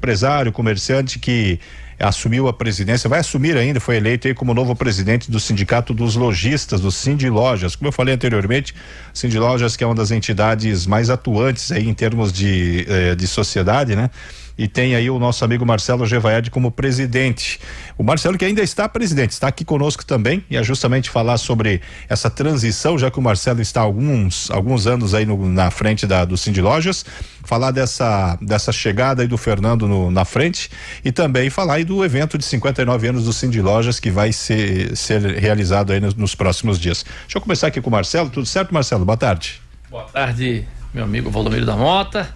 empresário, comerciante que assumiu a presidência, vai assumir ainda, foi eleito aí como novo presidente do Sindicato dos Lojistas, do Sindilojas. Como eu falei anteriormente, Sindilojas, que é uma das entidades mais atuantes aí em termos de sociedade, né? E tem aí o nosso amigo Marcelo Gevaerd como presidente. O Marcelo, que ainda está presidente, está aqui conosco também, e é justamente falar sobre essa transição, já que o Marcelo está há alguns anos aí na frente do Sindilojas, falar dessa chegada aí do Fernando na frente, e também falar aí do evento de 59 anos do Sindilojas, que vai ser realizado aí nos próximos dias. Deixa eu começar aqui com o Marcelo. Tudo certo, Marcelo? Boa tarde. Boa tarde, meu amigo Valdomiro da Mota.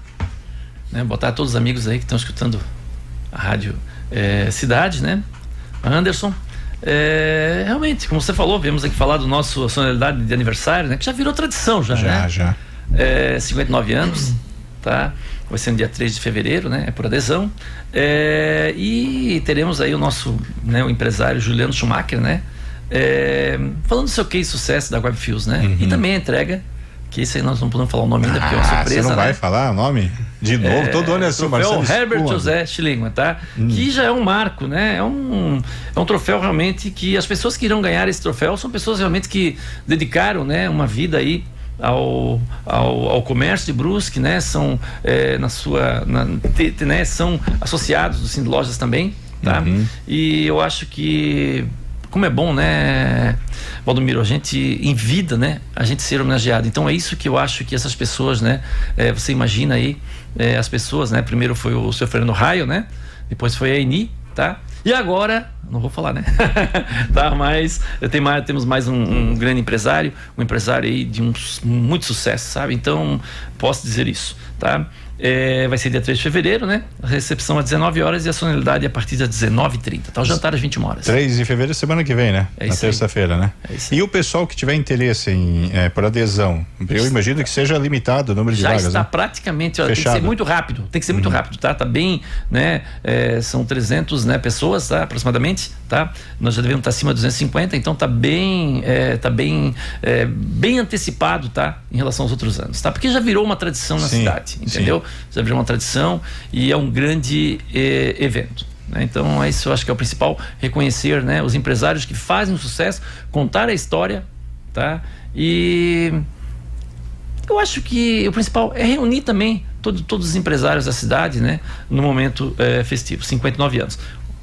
Boa tarde a todos os amigos aí que estão escutando a Rádio Cidade, né? Anderson, realmente, como você falou, viemos aqui falar do nosso solenidade de aniversário, né? Que já virou tradição né? Já. 59 anos, tá? Vai ser no dia 3 de fevereiro, né? É por adesão. E teremos aí o nosso, né? O empresário Juliano Schumacher, né? Falando do seu case sucesso da Webfields, né? Uhum. E também a entrega, que isso aí nós não podemos falar o nome ainda, porque é uma surpresa. Você não vai falar o nome? De novo, todo ano é assim, Marcelo. Herbert José Schillingmann, tá? Que já é um marco, né? É um troféu realmente que as pessoas que irão ganhar esse troféu são pessoas realmente que dedicaram, né? Uma vida aí ao comércio de Brusque, né? São né? São associados do Sindilojas também, tá? Uhum. E eu acho que como é bom, né, Valdomiro, a gente em vida, né, a gente ser homenageado. Então é isso que eu acho que essas pessoas, né, você imagina aí, as pessoas, né, primeiro foi o seu Fernando Raio, né, depois foi a Eni, tá? E agora, não vou falar, né? Tá, mas temos mais um grande empresário, um empresário aí de muito sucesso, sabe? Então, posso dizer isso, tá? Vai ser dia 3 de fevereiro, né? A recepção às 19 horas e a solenidade a partir das 19h30. Tá? O jantar às 21 horas. 3 de fevereiro, semana que vem, né? Na terça-feira, né? E o pessoal que tiver interesse por adesão, eu imagino que seja limitado o número de vagas. Já está praticamente, tem que ser muito rápido. Tem que ser muito rápido, tá? Tá bem, né? São 300, né, pessoas, tá? Aproximadamente, tá? Nós já devemos estar acima de 250, então tá bem, bem antecipado, tá? Em relação aos outros anos, tá? Porque já virou uma tradição na cidade, entendeu? Sim. Já virou uma tradição e é um grande evento, né? Então isso eu acho que é o principal, reconhecer, né, os empresários que fazem o sucesso, contar a história, tá? E eu acho que o principal é reunir também todos os empresários da cidade, né, no momento festivo, 59 anos.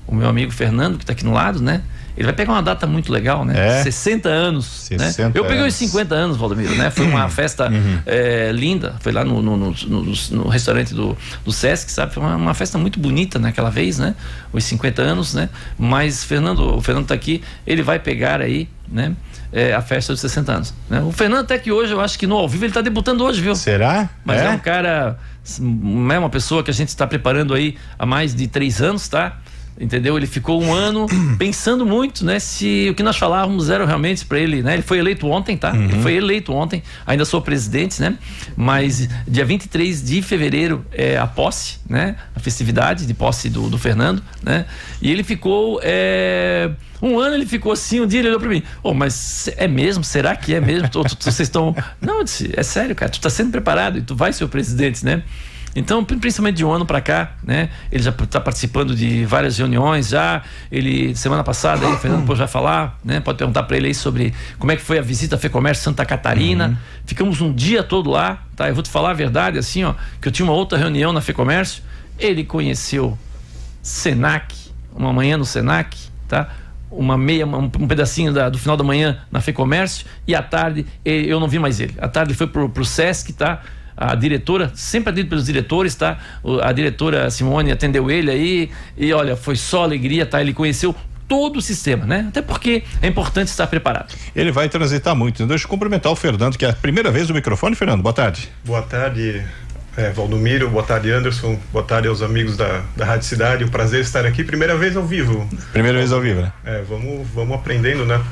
O meu amigo Fernando, que está aqui no lado, né? Ele vai pegar uma data muito legal, né? 60 anos. 60 né? Eu peguei os 50 anos, Valdomiro, né? Foi uma festa linda. Foi lá no restaurante do Sesc, sabe? Foi uma festa muito bonita naquela vez, né? Os 50 anos, né? Mas o Fernando tá aqui, ele vai pegar aí, né? A festa dos 60 anos, né? O Fernando até que hoje, eu acho que no ao vivo ele tá debutando hoje, viu? Será? Mas é um cara, é uma pessoa que a gente está preparando aí há mais de 3 anos, tá? Entendeu? Ele ficou um ano pensando muito, né? Se o que nós falávamos era realmente para ele, né? Ele foi eleito ontem, tá? Uhum. Ele foi eleito ontem, ainda sou presidente, né? Mas dia 23 de fevereiro é a posse, né? A festividade de posse do Fernando, né? E ele ficou, um ano ele ficou assim, um dia ele olhou para mim, mas é mesmo? Será que é mesmo? Vocês estão... Não, eu disse, é sério, cara, tu tá sendo preparado e tu vai ser o presidente, né? Então, principalmente de um ano para cá, né? Ele já está participando de várias reuniões já. Ele, semana passada, aí, o Fernando pode já falar, né? Pode perguntar para ele aí sobre como é que foi a visita à FEComércio Santa Catarina. Ficamos um dia todo lá, tá? Eu vou te falar a verdade, assim, ó, que eu tinha uma outra reunião na FEComércio. Ele conheceu Senac, uma manhã no Senac, tá? Um pedacinho do final da manhã na FEComércio, e à tarde eu não vi mais ele. À tarde ele foi pro Sesc, tá? A diretora, sempre atendido pelos diretores, tá? A diretora Simone atendeu ele aí e olha, foi só alegria, tá? Ele conheceu todo o sistema, né? Até porque é importante estar preparado. Ele vai transitar muito. Deixa eu cumprimentar o Fernando, que é a primeira vez no microfone. Fernando, boa tarde. Boa tarde, Valdomiro, boa tarde, Anderson, boa tarde aos amigos da Rádio Cidade. Um prazer estar aqui, primeira vez ao vivo. Primeira vez ao vivo, né? Vamos aprendendo, né?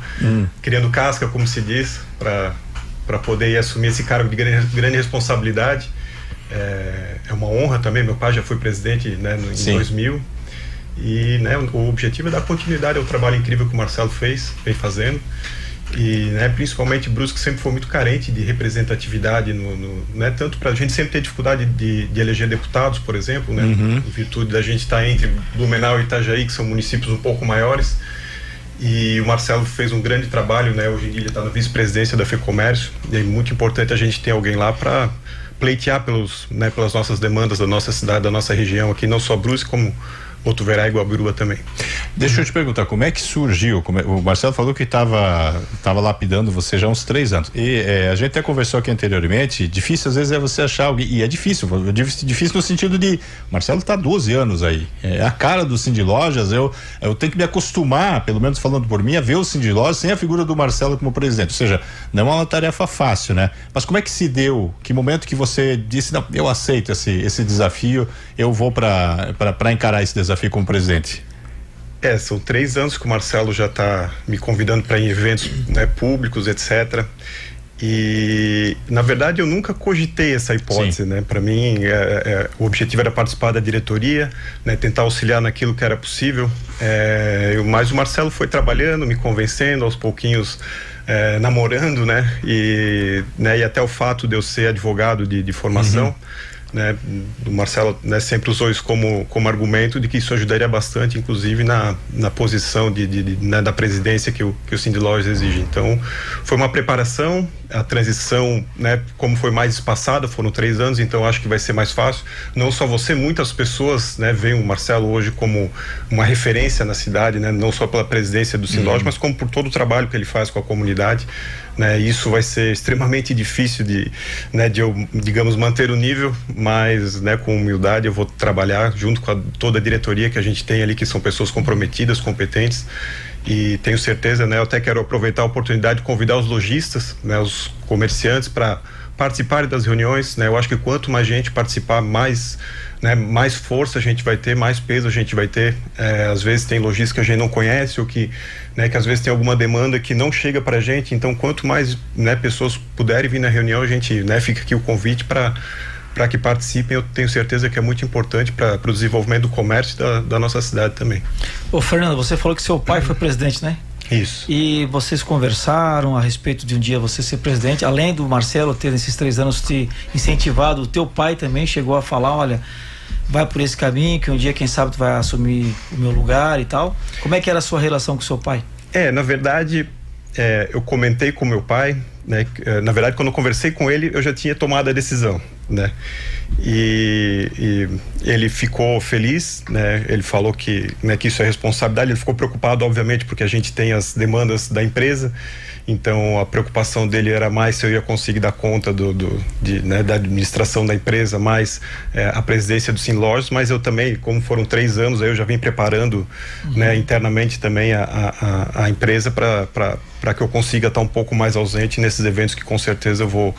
Criando casca, como se diz, para poder assumir esse cargo de grande responsabilidade. É uma honra também. Meu pai já foi presidente, né, em 2000, e, né, o objetivo é dar continuidade ao trabalho incrível que o Marcelo vem fazendo, E, né, principalmente Brusque sempre foi muito carente de representatividade, né, tanto para a gente sempre ter dificuldade de eleger deputados, por exemplo, né, em virtude da gente estar entre Blumenau e Itajaí, que são municípios um pouco maiores. E o Marcelo fez um grande trabalho, né, hoje em dia ele está na vice-presidência da FEComércio, e é muito importante a gente ter alguém lá para pleitear pelas nossas demandas da nossa cidade, da nossa região aqui, não só Brusque, como Botuverá e Guabiruba também. Deixa eu te perguntar, como é que surgiu? O Marcelo falou que estava lapidando você já há uns 3 anos. E a gente até conversou aqui anteriormente, difícil às vezes é você achar alguém, e é difícil no sentido de, Marcelo está há 12 anos aí, é a cara do Cindy Lojas, eu tenho que me acostumar, pelo menos falando por mim, a ver o Cindy Lojas sem a figura do Marcelo como presidente, ou seja, não é uma tarefa fácil, né? Mas como é que se deu? Que momento que você disse, não, eu aceito esse desafio, eu vou para encarar esse desafio como presidente? São 3 anos que o Marcelo já está me convidando para ir em eventos, né, públicos, etc. E, na verdade, eu nunca cogitei essa hipótese, né? Para mim, o objetivo era participar da diretoria, né, tentar auxiliar naquilo que era possível. Mas o Marcelo foi trabalhando, me convencendo, aos pouquinhos, namorando, né? E até o fato de eu ser advogado de formação, né, o Marcelo, né, sempre usou isso como argumento de que isso ajudaria bastante, inclusive na posição né, da presidência que o Cindy Lojas exige. Então, foi uma preparação, a transição, né, como foi mais espaçada, foram 3 anos, então acho que vai ser mais fácil. Não só você, muitas pessoas, né, veem o Marcelo hoje como uma referência na cidade, né, não só pela presidência do Cindy Lojas, mas como por todo o trabalho que ele faz com a comunidade. Né, isso vai ser extremamente difícil de eu, digamos, manter o nível, mas, né, com humildade eu vou trabalhar junto com toda a diretoria que a gente tem ali, que são pessoas comprometidas, competentes, e tenho certeza, né, eu até quero aproveitar a oportunidade de convidar os lojistas, né, os comerciantes para participarem das reuniões, né, eu acho que quanto mais gente participar, mais força a gente vai ter, mais peso a gente vai ter. Às vezes tem lojistas que a gente não conhece ou que às vezes tem alguma demanda que não chega para a gente, então quanto mais, né, pessoas puderem vir na reunião, a gente, né, fica aqui o convite para que participem. Eu tenho certeza que é muito importante para o desenvolvimento do comércio da nossa cidade também. Ô Fernando, você falou que seu pai foi presidente, né? Isso. E vocês conversaram a respeito de um dia você ser presidente, além do Marcelo ter nesses 3 anos te incentivado, o teu pai também chegou a falar, olha, vai por esse caminho, que um dia quem sabe tu vai assumir o meu lugar e tal. Como é que era a sua relação com seu pai? Na verdade, eu comentei com meu pai, né, na verdade quando eu conversei com ele eu já tinha tomado a decisão, né, e ele ficou feliz, né, ele falou que isso é responsabilidade, ele ficou preocupado obviamente porque a gente tem as demandas da empresa, então a preocupação dele era mais se eu ia conseguir dar conta da administração da empresa, mais a presidência do Cindy Lojas, mas eu também, como foram 3 anos, aí eu já vim preparando, né, internamente também a empresa para que eu consiga estar um pouco mais ausente nesses eventos que com certeza eu vou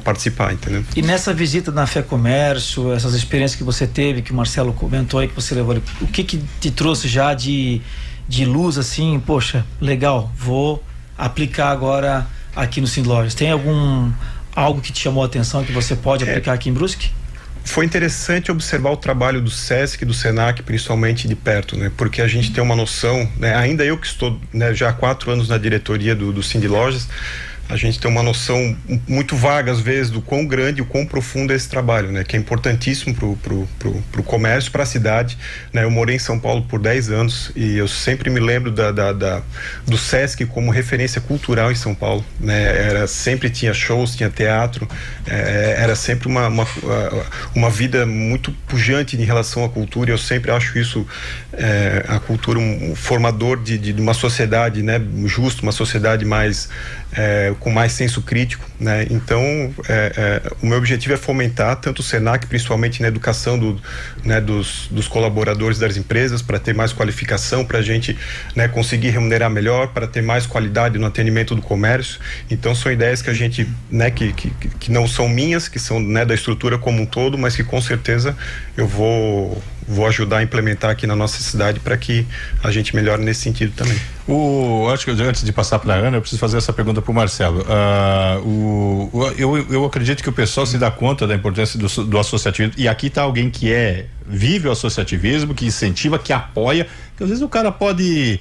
participar, entendeu? E nessa visita na FEComércio, essas experiências que você teve, que o Marcelo comentou aí, que você levou, o que te trouxe já de luz assim, poxa, legal, vou aplicar agora aqui no Cindy Lojas? Tem algo que te chamou a atenção que você pode aplicar aqui em Brusque? Foi interessante observar o trabalho do SESC e do SENAC, principalmente de perto, né? Porque a gente tem uma noção, né? Ainda eu que estou, né, já há 4 anos na diretoria do Cindy Lojas, a gente tem uma noção muito vaga às vezes do quão grande e o quão profundo é esse trabalho, né? Que é importantíssimo pro comércio, para a cidade, né? Eu morei em São Paulo por 10 anos e eu sempre me lembro do SESC como referência cultural em São Paulo, né? Sempre tinha shows, tinha teatro, era sempre uma vida muito pujante em relação à cultura, e eu sempre acho isso, a cultura um formador de uma sociedade, né, justa, uma sociedade mais com mais senso crítico, né? Então o meu objetivo é fomentar tanto o SENAC, principalmente na educação dos colaboradores das empresas, para ter mais qualificação, para a gente, né, conseguir remunerar melhor, para ter mais qualidade no atendimento do comércio. Então são ideias que a gente, né, que não são minhas, que são, né, da estrutura como um todo, mas que com certeza eu vou ajudar a implementar aqui na nossa cidade para que a gente melhore nesse sentido também. Acho que antes de passar para a Ana, eu preciso fazer essa pergunta para o Marcelo. Eu acredito que o pessoal se dá conta da importância do associativismo, e aqui está alguém que é vive o associativismo, que incentiva, que apoia, que às vezes o cara pode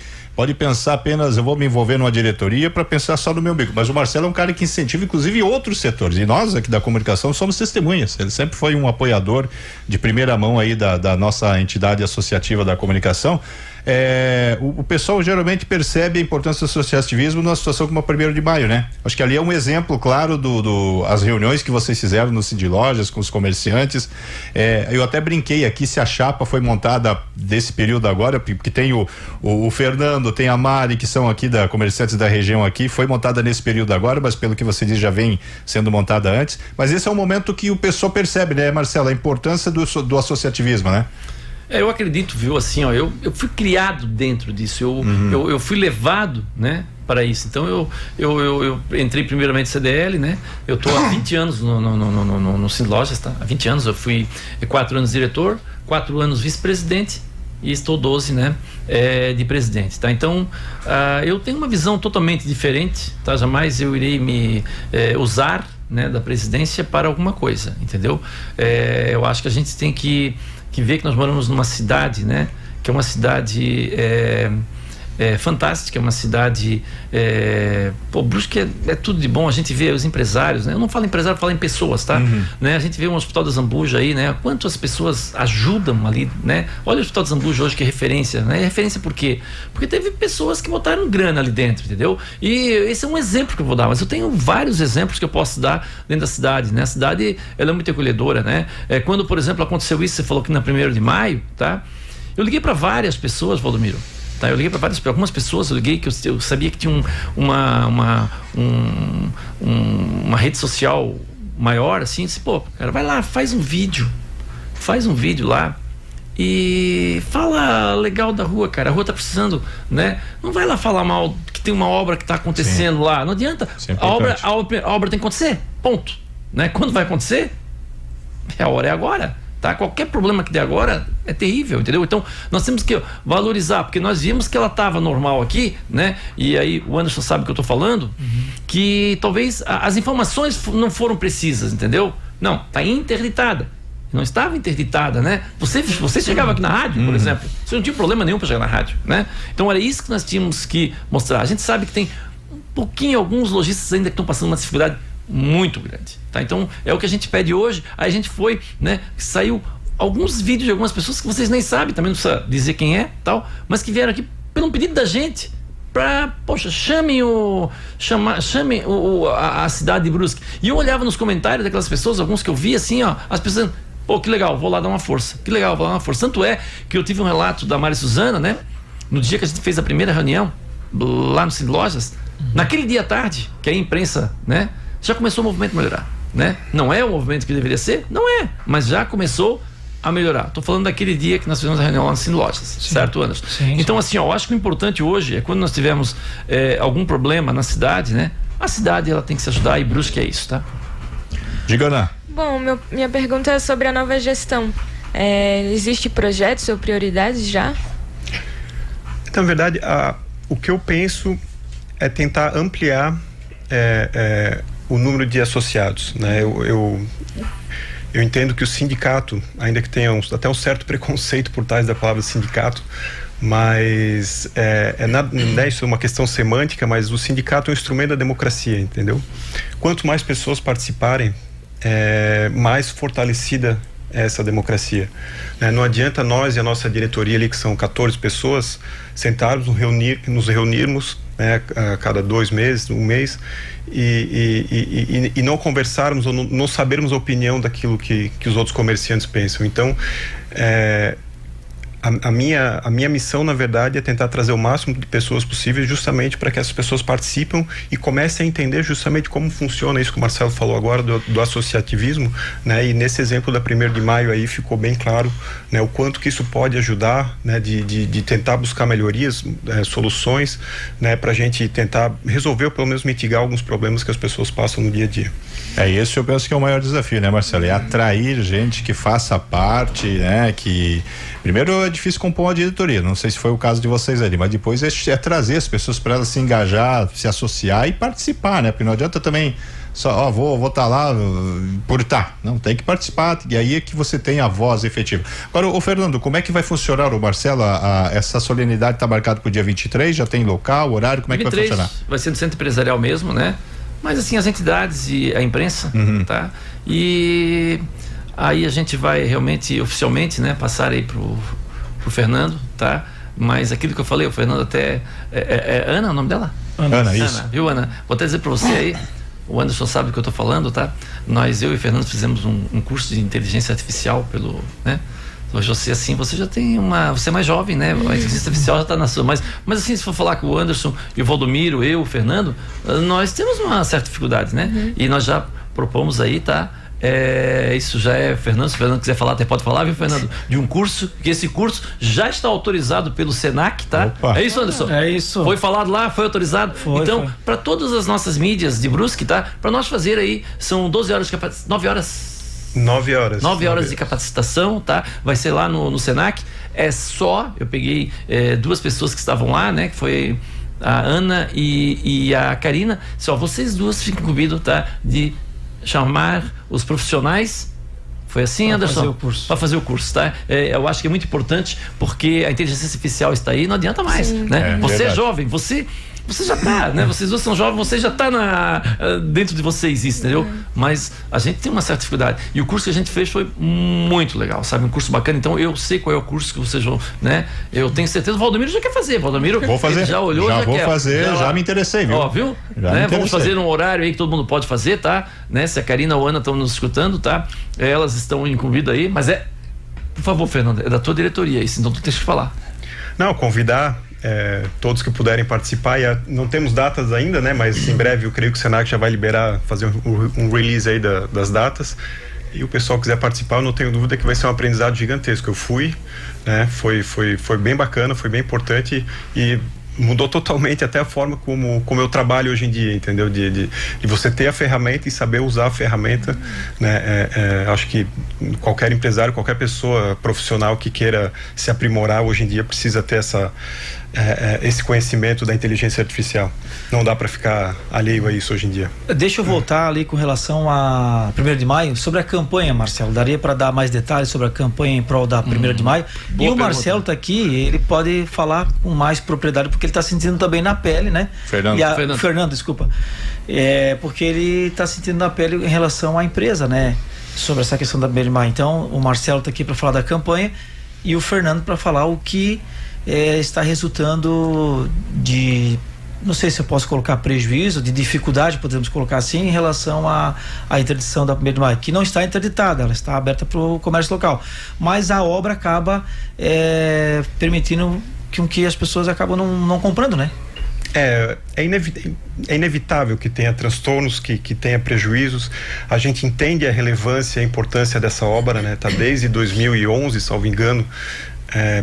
pensar apenas, eu vou me envolver numa diretoria para pensar só no meu umbigo, mas o Marcelo é um cara que incentiva inclusive outros setores, e nós aqui da comunicação somos testemunhas. Ele sempre foi um apoiador de primeira mão aí da nossa entidade associativa da comunicação. O pessoal geralmente percebe a importância do associativismo numa situação como a 1º de maio, né? Acho que ali é um exemplo claro as reuniões que vocês fizeram no Cindy Lojas com os comerciantes. Eu até brinquei aqui se a chapa foi montada desse período agora, porque tem o Fernando, tem a Mari, que são aqui comerciantes da região aqui, foi montada nesse período agora, mas pelo que você diz já vem sendo montada antes, mas esse é um momento que o pessoal percebe, né, Marcelo, a importância do associativismo, né? Eu acredito, viu, assim, ó, eu fui criado dentro disso, eu fui levado, né, para isso. Então eu entrei primeiramente CDL, né? Eu tô há 20 anos no Cindy Lojas, tá? Há 20 anos eu fui 4 anos diretor, 4 anos vice-presidente e estou 12, né, de presidente, tá? Então eu tenho uma visão totalmente diferente, tá? Jamais eu irei me usar, né, da presidência para alguma coisa, entendeu? Eu acho que a gente tem que ver que nós moramos numa cidade, né, que é uma cidade fantástica, é uma cidade Brusque é tudo de bom. A gente vê os empresários, né? Eu não falo empresário, eu falo em pessoas, tá? Né? A gente vê um Hospital da Zambuja aí, né? Quantas pessoas ajudam ali, né? Olha o Hospital da Zambuja hoje, que é referência, né? Referência por quê? Porque teve pessoas que botaram grana ali dentro, entendeu? E esse é um exemplo que eu vou dar, mas eu tenho vários exemplos que eu posso dar dentro da cidade, né? A cidade, ela é muito acolhedora, né? Quando, por exemplo, aconteceu isso, você falou que na 1º de maio, tá? Eu liguei para várias pessoas, Valdomiro. Tá, eu liguei para algumas pessoas, eu liguei que eu sabia que tinha uma rede social maior, assim, disse, pô, cara, vai lá, faz um vídeo lá e fala legal da rua, cara, a rua tá precisando, né? Não vai lá falar mal que tem uma obra que tá acontecendo. Sim. Lá, não adianta, a obra tem que acontecer, ponto, né? Quando vai acontecer? A hora é agora. Tá? Qualquer problema que der agora é terrível, entendeu? Então nós temos que valorizar, porque nós vimos que ela estava normal aqui, né? E aí o Anderson sabe o que eu estou falando, que talvez as informações não foram precisas, entendeu? Não, está interditada. Não estava interditada, né? Você chegava aqui na rádio, por exemplo, você não tinha problema nenhum para chegar na rádio, né? Então era isso que nós tínhamos que mostrar. A gente sabe que tem um pouquinho, alguns lojistas ainda que estão passando uma dificuldade muito grande, tá? Então é o que a gente pede hoje. Aí a gente foi, né? Saiu alguns vídeos de algumas pessoas que vocês nem sabem, também não precisa dizer quem é, tal, mas que vieram aqui pelo pedido da gente pra, poxa, chamem a cidade de Brusque. E eu olhava nos comentários daquelas pessoas, alguns que eu vi assim, ó, as pessoas, pô, que legal, vou lá dar uma força. Que legal, vou lá dar uma força. Tanto é que eu tive um relato da Mari Suzana, né? No dia que a gente fez a primeira reunião lá no Cindy Lojas, naquele dia à tarde, que a imprensa, né? Já começou o movimento a melhorar, né? Não é o movimento que deveria ser? Não é, mas já começou a melhorar. Estou falando daquele dia que nós fizemos a reunião lá no Cindy Lojas, certo, Anderson? Sim, então, assim, ó, eu acho que o importante hoje é quando nós tivermos algum problema na cidade, né? A cidade, ela tem que se ajudar, e Brusque é isso, tá? Diga, Ana. Bom, minha pergunta é sobre a nova gestão. Existe projetos ou prioridades já? Então, na verdade, o que eu penso é tentar ampliar o número de associados, né? Eu entendo que o sindicato, ainda que tenha até um certo preconceito por trás da palavra sindicato, mas isso é uma questão semântica, mas o sindicato é um instrumento da democracia, entendeu? Quanto mais pessoas participarem, mais fortalecida é essa democracia. Não adianta nós e a nossa diretoria ali, que são 14 pessoas, sentarmos, nos reunirmos, a cada 2 meses, 1 mês, e não conversarmos ou não sabermos a opinião daquilo que os outros comerciantes pensam. Então, a minha missão, na verdade, é tentar trazer o máximo de pessoas possíveis, justamente para que essas pessoas participem e comecem a entender justamente como funciona isso que o Marcelo falou agora do associativismo, né? E nesse exemplo da 1º de maio aí ficou bem claro, né, o quanto que isso pode ajudar, né, de tentar buscar melhorias, soluções, né, para a gente tentar resolver ou pelo menos mitigar alguns problemas que as pessoas passam no dia a dia. Esse eu penso que é o maior desafio, né, Marcelo? É atrair gente que faça parte, né, que primeiro é difícil compor uma diretoria, não sei se foi o caso de vocês ali, mas depois é trazer as pessoas para elas se engajar, se associar e participar, né? Porque não adianta também só, vou estar lá por estar. Não, tem que participar, e aí é que você tem a voz efetiva. Agora, ô Fernando, como é que vai funcionar, o Marcelo, essa solenidade está marcada para o dia 23, já tem local, horário, como é que vai funcionar? Vai ser no Centro Empresarial mesmo, né? Mas assim, as entidades e a imprensa, tá? E aí a gente vai realmente, oficialmente, né, passar aí pro Fernando, tá? Mas aquilo que eu falei, o Fernando até... É Ana o nome dela? Ana, isso. Ana, viu, Ana? Vou até dizer para você aí, o Anderson sabe do que eu tô falando, tá? Eu e o Fernando fizemos um curso de inteligência artificial né? Hoje você, assim, você já tem você é mais jovem, né? A inteligência artificial já está na sua, mas assim, se for falar com o Anderson e o Valdomiro, eu, o Fernando, nós temos uma certa dificuldade, né? E nós já propomos aí, tá? Isso já é, Fernando, se o Fernando quiser falar, até pode falar, viu, Fernando? De um curso, que esse curso já está autorizado pelo Senac, tá? Opa. É isso, Anderson? É isso. Foi falado lá, foi autorizado? Então, para todas as nossas mídias de Brusque, tá? Para nós fazer aí, são 12 horas de capacitação, 9 horas... 9 horas de capacitação, tá? Vai ser lá no Senac. Eu peguei 2 pessoas que estavam lá, né? Que foi a Ana e a Karina. Só vocês duas ficam incumbidos, tá? De chamar os profissionais. Foi assim, Anderson? Para fazer o curso, tá? Eu acho que é muito importante, porque a inteligência artificial está aí, não adianta mais, né? Você é jovem, você já tá, né? Vocês dois são jovens, você já tá dentro de vocês isso, entendeu? Mas a gente tem uma certa dificuldade. E o curso que a gente fez foi muito legal, sabe? Um curso bacana. Então eu sei qual é o curso que vocês vão, né? Eu tenho certeza, o Valdomiro já quer fazer. Valdomiro, vou fazer. Já olhou, já vou quer. Fazer, já me interessei, viu? Ó, viu? Né? Vamos fazer um horário aí que todo mundo pode fazer, tá? Né? Se a Karina ou a Ana estão nos escutando, tá? Elas estão incumbidas aí, mas por favor, Fernando, é da tua diretoria isso, então tu tens que falar. Não, convidar todos que puderem participar, não temos datas ainda, né? Mas em breve eu creio que o Senac já vai liberar, fazer um release aí das datas, e o pessoal quiser participar, eu não tenho dúvida que vai ser um aprendizado gigantesco. Eu fui, né? Foi bem bacana, foi bem importante e mudou totalmente até a forma como eu trabalho hoje em dia, entendeu? De você ter a ferramenta e saber usar a ferramenta, né? Acho que qualquer empresário, qualquer pessoa profissional que queira se aprimorar hoje em dia precisa ter esse conhecimento da inteligência artificial. Não dá para ficar alheio a isso hoje em dia. Deixa eu voltar ali com relação a 1º de maio, sobre a campanha, Marcelo. Daria para dar mais detalhes sobre a campanha em prol da 1º de maio? E o Marcelo está aqui, ele pode falar com mais propriedade, porque ele está sentindo também na pele, né? Fernando, desculpa. Porque ele está sentindo na pele em relação à empresa, né? Sobre essa questão da 1º de maio. Então, o Marcelo está aqui para falar da campanha e o Fernando para falar o que está resultando de, não sei se eu posso colocar prejuízo, de dificuldade, podemos colocar assim, em relação à interdição da 1º de maio, que não está interditada, ela está aberta para o comércio local, mas a obra acaba permitindo que as pessoas acabam não comprando, né? É inevitável que tenha transtornos, que tenha prejuízos. A gente entende a relevância e a importância dessa obra, né? Tá desde 2011, salvo engano,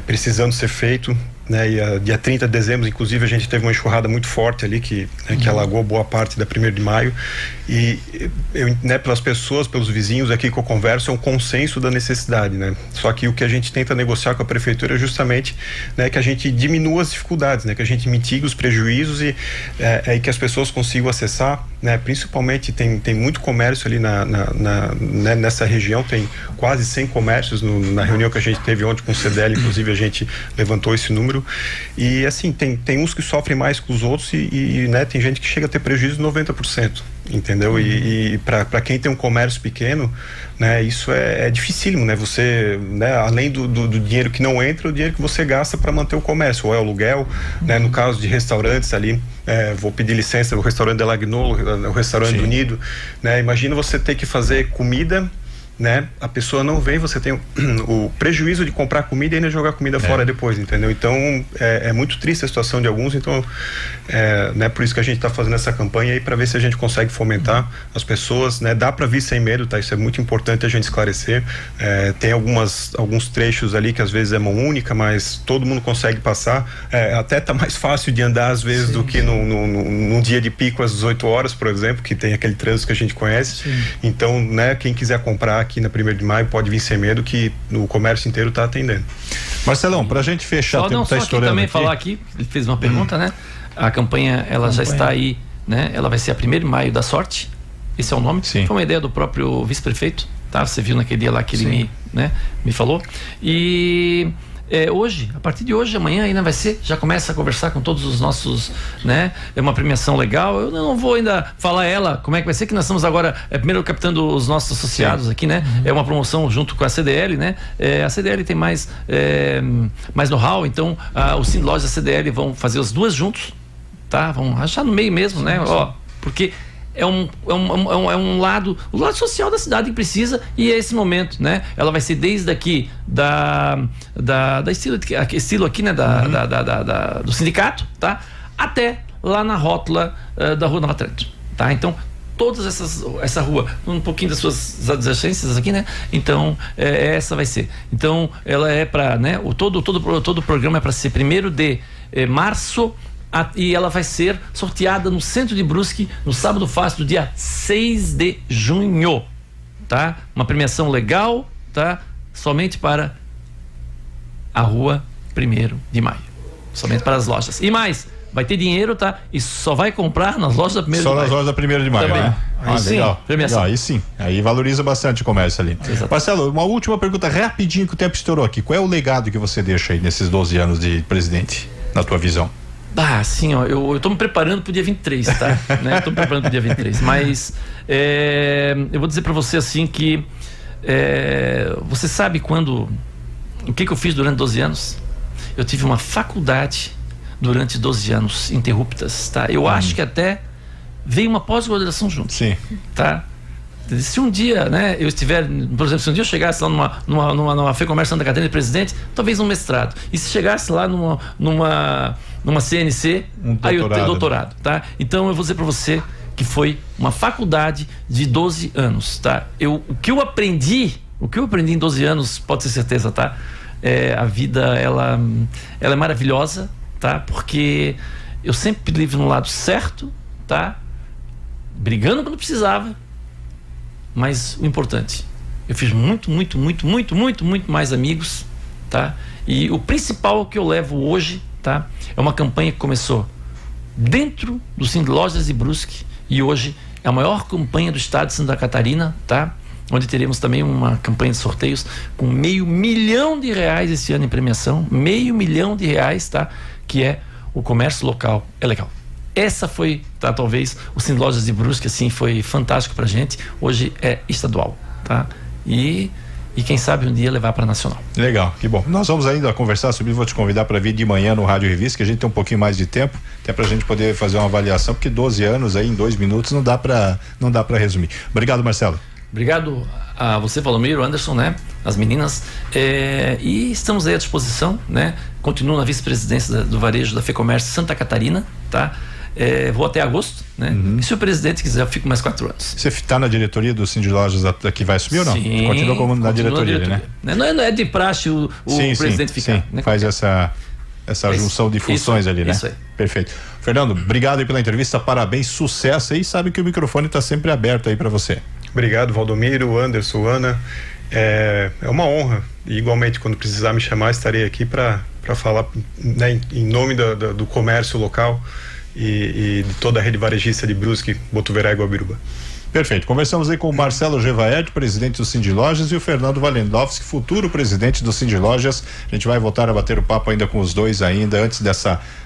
precisando ser feito, né? E dia 30 de dezembro, inclusive, a gente teve uma enxurrada muito forte ali que alagou boa parte da 1º de maio. E eu, né, pelas pessoas, pelos vizinhos aqui que eu converso, é um consenso da necessidade, né? Só que o que a gente tenta negociar com a prefeitura é justamente, né, que a gente diminua as dificuldades, né? Que a gente mitigue os prejuízos e que as pessoas consigam acessar, né? Principalmente tem muito comércio ali né, nessa região, tem quase 100 comércios na reunião que a gente teve ontem com o CDL, inclusive a gente levantou esse número. E assim, tem uns que sofrem mais que os outros e né, tem gente que chega a ter prejuízo de 90%, entendeu? E para quem tem um comércio pequeno, né, isso é dificílimo, né? Você, né, além do dinheiro que não entra, o dinheiro que você gasta para manter o comércio, ou aluguel, né? No caso de restaurantes ali, vou pedir licença, o restaurante de Lagnolo, o restaurante do Nido, né? Imagina você ter que fazer comida, né? A pessoa não vem, você tem o prejuízo de comprar comida e ainda jogar comida fora depois, entendeu? Então é muito triste a situação de alguns, então né, por isso que a gente está fazendo essa campanha aí, para ver se a gente consegue fomentar as pessoas, né? Dá para vir sem medo, tá? Isso é muito importante a gente esclarecer. Tem alguns trechos ali que às vezes é mão única, mas todo mundo consegue passar, até tá mais fácil de andar às vezes do que num dia de pico às 18 horas, por exemplo, que tem aquele trânsito que a gente conhece. Então, né, quem quiser comprar aqui na 1º de maio pode vir sem medo, que o comércio inteiro está atendendo. Marcelão, pra gente fechar, o tempo tá estourando também aqui. Falar aqui, ele fez uma pergunta, né? A campanha, já está aí, né? Ela vai ser a 1º de maio da sorte, esse é o nome. Sim. Foi uma ideia do próprio vice-prefeito, tá? Você viu naquele dia lá que ele me falou. E hoje, a partir de hoje, amanhã ainda vai ser, já começa a conversar com todos os nossos, né? É uma premiação legal. Eu não vou ainda falar como é que vai ser, que nós estamos agora, primeiro captando os nossos associados aqui, né? É uma promoção junto com a CDL, né? A CDL tem mais know-how, então o Cine Lojas e a CDL vão fazer as duas juntos, tá? Vão achar no meio mesmo, né? Ó, porque é um lado, o lado social da cidade que precisa, e é esse momento, né? Ela vai ser desde aqui da estilo aqui, né? Do sindicato, tá? Até lá na rótula da Rua Nova Trento, tá? Então, todas essa rua, um pouquinho das suas adjacências aqui, né? Então, essa vai ser. Então, ela é para, né? Todo o programa é para ser 1º de março, e ela vai ser sorteada no centro de Brusque no sábado fácil do dia 6 de junho, tá? Uma premiação legal, tá? Somente para a rua 1º de maio, somente para as lojas. E mais, vai ter dinheiro, tá? E só vai comprar nas lojas da 1º de maio. Só nas lojas da 1º de maio, também, né? Aí sim, legal. premiação. Aí sim, aí valoriza bastante o comércio ali. Exato. Marcelo, uma última pergunta rapidinho que o tempo estourou aqui. Qual é o legado que você deixa aí nesses 12 anos de presidente, na tua visão? Assim, ó, eu tô me preparando pro dia 23, tá? Né? Eu tô me preparando pro dia 23, mas eu vou dizer para você assim que você sabe o que eu fiz durante 12 anos? Eu tive uma faculdade durante 12 anos interruptas, tá? Eu acho que até veio uma pós-graduação junto. Sim. Tá? Se um dia, né, eu estiver, por exemplo, se um dia eu chegasse lá numa FEComércio Santa Catarina de presidente, talvez um mestrado. E se chegasse lá numa CNC, aí eu tenho doutorado, tá? Então eu vou dizer para você que foi uma faculdade de 12 anos, tá? O que eu aprendi em 12 anos, pode ter certeza, tá? A vida, ela é maravilhosa, tá? Porque eu sempre livre no lado certo, tá? Brigando quando precisava, mas o importante, eu fiz muito mais amigos, tá? E o principal que eu levo hoje, tá? É uma campanha que começou dentro do Cine Lojas de Brusque e hoje é a maior campanha do estado de Santa Catarina, tá? Onde teremos também uma campanha de sorteios com R$500 mil esse ano em premiação, R$500 mil, tá? Que é o comércio local é legal. Essa foi, tá, talvez, o Cine Lojas de Brusque, assim, foi fantástico pra gente. Hoje é estadual, tá? E quem sabe um dia levar para nacional. Legal, que bom. Nós vamos ainda conversar sobre isso, vou te convidar para vir de manhã no Rádio Revista, que a gente tem um pouquinho mais de tempo, até pra gente poder fazer uma avaliação, porque 12 anos aí em 2 minutos não dá para resumir. Obrigado, Marcelo. Obrigado a você, Valdomiro, Anderson, né? As meninas, e estamos aí à disposição, né? Continuo na vice-presidência do varejo da FEComércio Santa Catarina, tá? Vou até agosto, né? E se o presidente quiser, eu fico mais 4 anos. Você está na diretoria do Cine Lojas que vai assumir ou não? Sim, continua como na diretoria, né? Não é de praxe o presidente ficar. Sim, né? Faz essa junção de funções ali, né? Isso aí. Perfeito. Fernando, obrigado aí pela entrevista, parabéns, sucesso aí, sabe que o microfone está sempre aberto aí para você. Obrigado, Valdomiro, Anderson, Ana. É uma honra, e igualmente quando precisar me chamar, estarei aqui para falar, né, em nome do comércio local e de toda a rede varejista de Brusque, Botuverá e Guabiruba. Perfeito. Conversamos aí com o Marcelo Gevaert, presidente do Cine Lojas, e o Fernando Valendowski, futuro presidente do Cine Lojas. A gente vai voltar a bater o papo ainda com os dois ainda antes dessa